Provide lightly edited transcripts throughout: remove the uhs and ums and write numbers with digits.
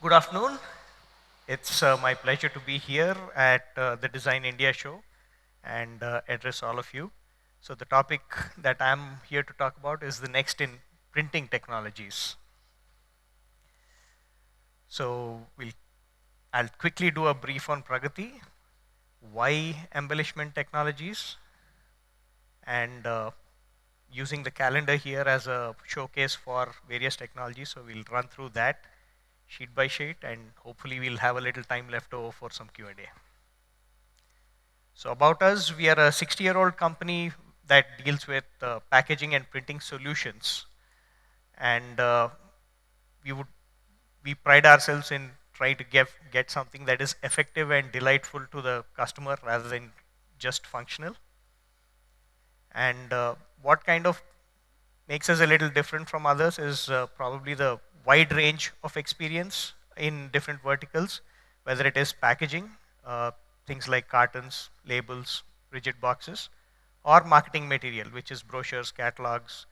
Good afternoon. It's my pleasure to be here at the Design India show and address all of you. So, the topic that I'm here to talk about is the next in printing technologies. So, I'll quickly do a brief on Pragati, why embellishment technologies, and using the calendar here as a showcase for various technologies. So, we'll run through that sheet by sheet, and hopefully, we'll have a little time left over for some Q&A. So about us, we are a 60-year-old company that deals with packaging and printing solutions, and we would we pride ourselves in trying to get something that is effective and delightful to the customer rather than just functional. And what kind of makes us a little different from others is probably the wide range of experience in different verticals, whether it is packaging, uh, things like cartons, labels, rigid boxes, or marketing material, which is brochures, catalogs,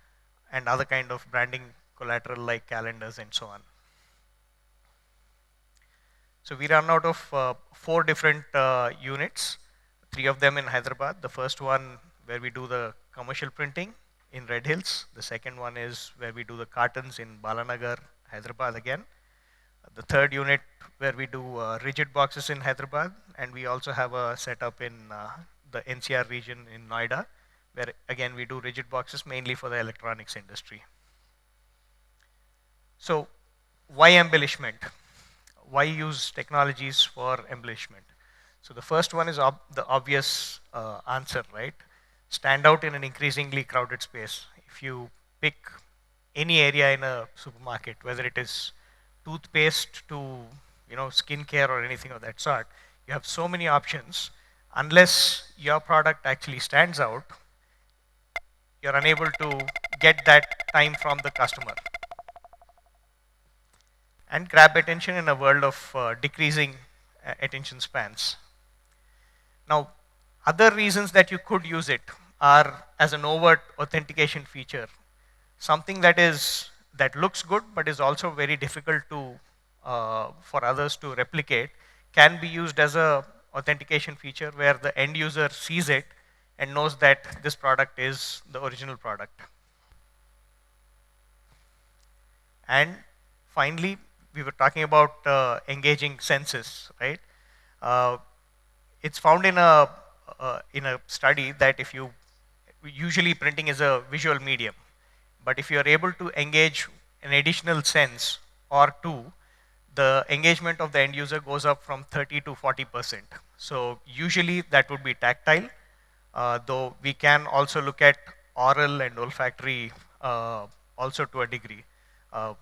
and other kind of branding collateral like calendars and so on. So we run out of four different units, three of them in Hyderabad. The first one where we do the commercial printing in Red Hills. The second one is where we do the cartons in Balanagar, Hyderabad again. The third unit where we do rigid boxes in Hyderabad, and we also have a setup in the NCR region in Noida, where again we do rigid boxes mainly for the electronics industry. So why embellishment? Why use technologies for embellishment? So the first one is the obvious answer, right? Stand out in an increasingly crowded space. If you pick any area in a supermarket, whether it is toothpaste to skincare or anything of that sort, you have so many options. Unless your product actually stands out, you're unable to get that time from the customer and grab attention in a world of decreasing attention spans. Now, other reasons that you could use it are as an overt authentication feature, something that looks good but is also very difficult to for others to replicate, can be used as a authentication feature where the end user sees it and knows that this product is the original product. And finally, we were talking about engaging senses, right? Uh, it's found in a study that if you usually printing is a visual medium, but if you are able to engage an additional sense or two, the engagement of the end user goes up from 30 to 40%. So usually that would be tactile, though we can also look at oral and olfactory also to a degree.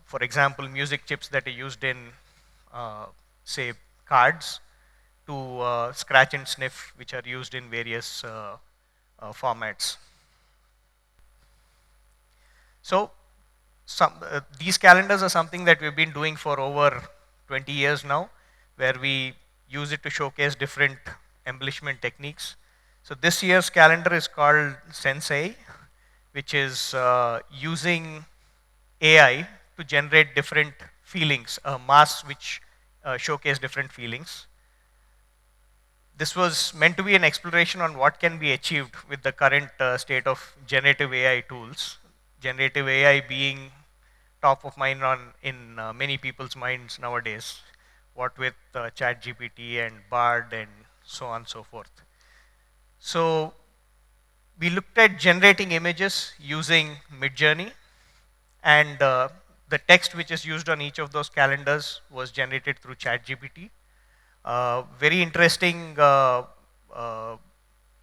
For example, music chips that are used in, say, cards to scratch and sniff, which are used in various formats. So these calendars are something that we've been doing for over 20 years now, where we use it to showcase different embellishment techniques. So this year's calendar is called Sensei, which is using AI to generate different feelings, masks which showcase different feelings. This was meant to be an exploration on what can be achieved with the current state of generative AI tools. Generative AI being top of mind in many people's minds nowadays, what with ChatGPT and Bard and so on and so forth. So we looked at generating images using Midjourney, and the text which is used on each of those calendars was generated through ChatGPT. Very interesting uh,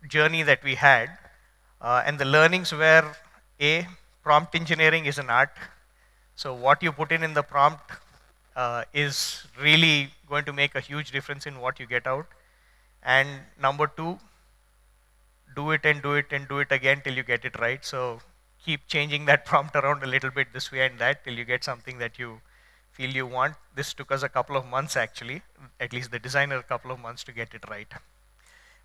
journey that we had, and the learnings were: A, prompt engineering is an art. So what you put in the prompt is really going to make a huge difference in what you get out. And number two, do it and do it and do it again till you get it right. So keep changing that prompt around a little bit this way and that till you get something that you feel you want. This took us a couple of months actually, at least the designer a couple of months to get it right.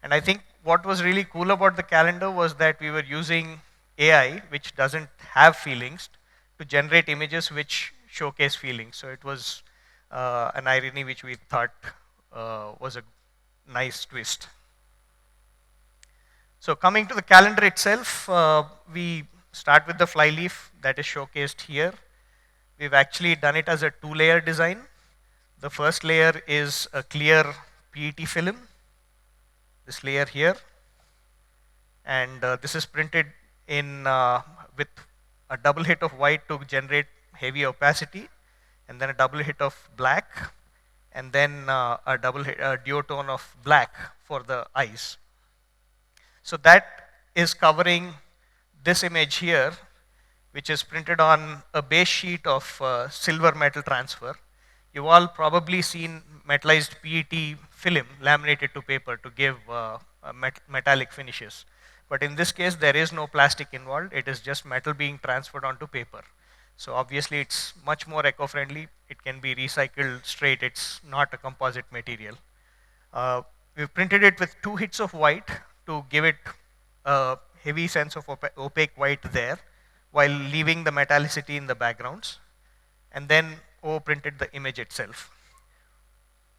And I think what was really cool about the calendar was that we were using AI, which doesn't have feelings, to generate images which showcase feelings. So it was an irony which we thought was a nice twist. So coming to the calendar itself, we start with the flyleaf that is showcased here. We've actually done it as a two-layer design. The first layer is a clear PET film, this layer here, and this is printed in with a double hit of white to generate heavy opacity, and then a double hit of black, and then a duotone of black for the eyes. So that is covering this image here, which is printed on a base sheet of silver metal transfer. You've all probably seen metallized PET film laminated to paper to give metallic finishes. But in this case, there is no plastic involved. It is just metal being transferred onto paper. So obviously, it's much more eco-friendly. It can be recycled straight. It's not a composite material. We've printed it with 2 hits of white to give it a heavy sense of opaque white there, while leaving the metallicity in the backgrounds, and then overprinted the image itself.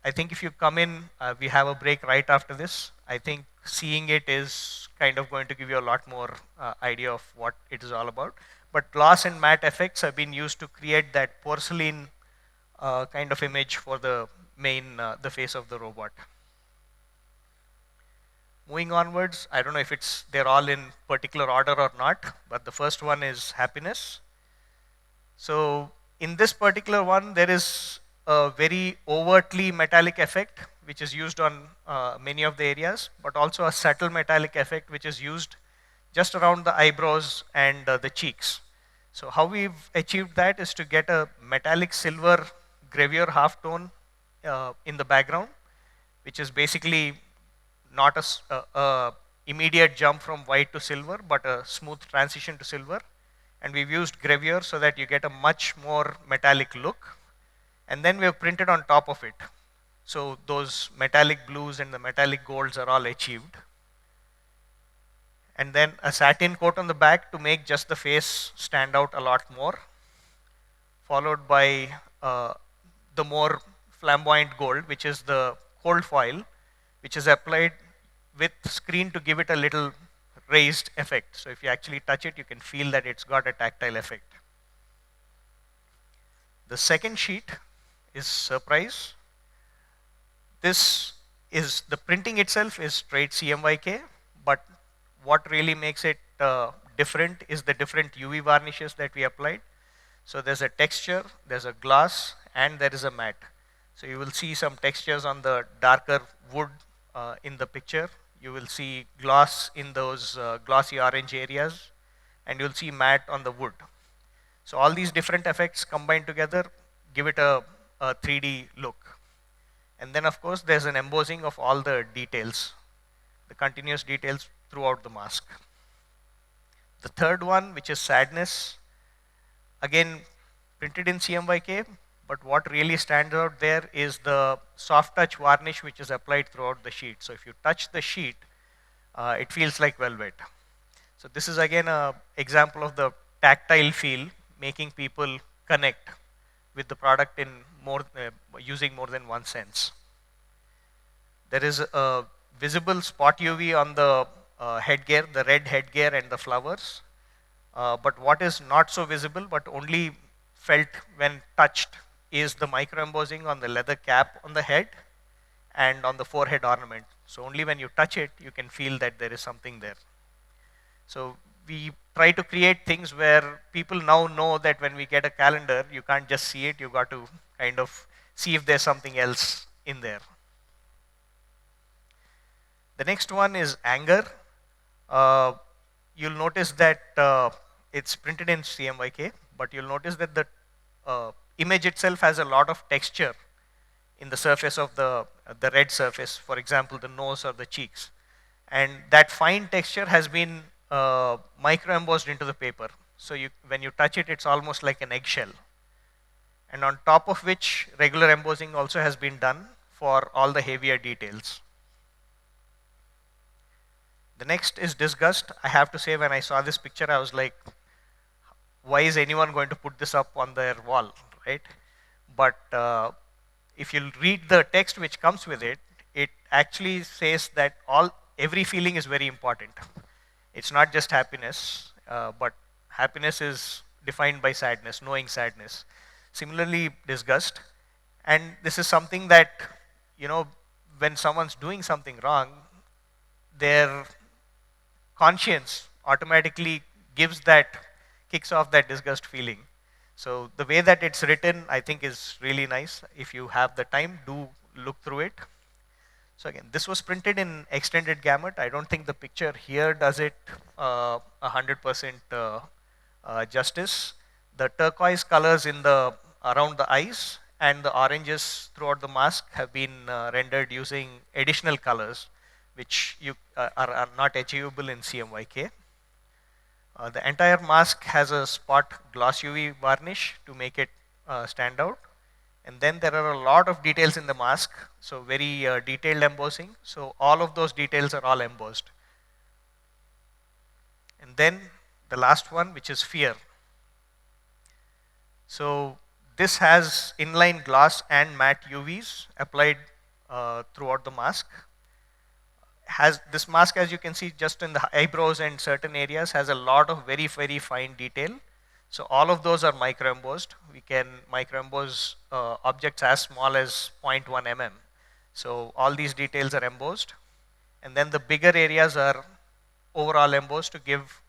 I think if you come in, we have a break right after this. I think seeing it is kind of going to give you a lot more idea of what it is all about. But gloss and matte effects have been used to create that porcelain kind of image for the the face of the robot. Moving onwards, I don't know if they're all in particular order or not, but the first one is happiness. So in this particular one, there is a very overtly metallic effect which is used on many of the areas, but also a subtle metallic effect which is used just around the eyebrows and the cheeks. So how we've achieved that is to get a metallic silver gravure halftone in the background, which is basically not a immediate jump from white to silver, but a smooth transition to silver. And we've used gravure so that you get a much more metallic look. And then we have printed on top of it. So those metallic blues and the metallic golds are all achieved. And then a satin coat on the back to make just the face stand out a lot more, followed by the more flamboyant gold, which is the cold foil, which is applied with screen to give it a little raised effect. So if you actually touch it, you can feel that it's got a tactile effect. The second sheet is surprise. This is, the printing itself is straight CMYK, but what really makes it different is the different UV varnishes that we applied. So there's a texture, there's a gloss, and there is a matte. So you will see some textures on the darker wood in the picture. You will see gloss in those glossy orange areas, and you'll see matte on the wood. So all these different effects combined together give it a 3D look. And then of course there's an embossing of all the details, the continuous details throughout the mask. The third one, which is sadness, again printed in CMYK, but what really stands out there is the soft touch varnish which is applied throughout the sheet. So if you touch the sheet, it feels like velvet. So this is again an example of the tactile feel, making people connect with the product in using more than one sense. There is a visible spot UV on the headgear, the red headgear and the flowers. But what is not so visible but only felt when touched is the micro embossing on the leather cap on the head and on the forehead ornament. So only when you touch it, you can feel that there is something there. So we try to create things where people now know that when we get a calendar, you can't just see it, you got to kind of see if there's something else in there. The next one is anger. You'll notice that it's printed in CMYK, but you'll notice that the image itself has a lot of texture in the surface of the red surface, for example, the nose or the cheeks. And that fine texture has been micro embossed into the paper. So when you touch it, it's almost like an eggshell. And on top of which, regular embossing also has been done for all the heavier details. The next is disgust. I have to say, when I saw this picture, I was like, why is anyone going to put this up on their wall, right? But if you read the text which comes with it, it actually says that every feeling is very important. It's not just happiness, but happiness is defined by sadness, knowing sadness. Similarly, disgust. And this is something that, you know, when someone's doing something wrong, their conscience automatically kicks off that disgust feeling. So the way that it's written, I think, is really nice. If you have the time, do look through it. So again, this was printed in extended gamut. I don't think the picture here does it 100% justice. The turquoise colors around the eyes and the oranges throughout the mask have been rendered using additional colors, which are not achievable in CMYK. The entire mask has a spot gloss UV varnish to make it stand out. And then there are a lot of details in the mask, so very detailed embossing. So all of those details are all embossed. And then the last one, which is fear. So this has inline gloss and matte UVs applied throughout the mask. This mask, as you can see, just in the eyebrows and certain areas, has a lot of very, very fine detail. So all of those are micro embossed. We can micro emboss objects as small as 0.1 mm. So all these details are embossed. And then the bigger areas are overall embossed to give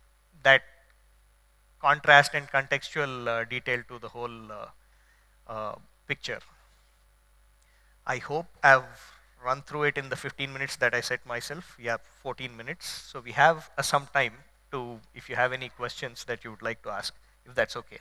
that contrast and contextual detail to the whole picture. I hope I've run through it in the 15 minutes that I set myself. We have 14 minutes. So we have some time if you have any questions that you would like to ask, if that's okay.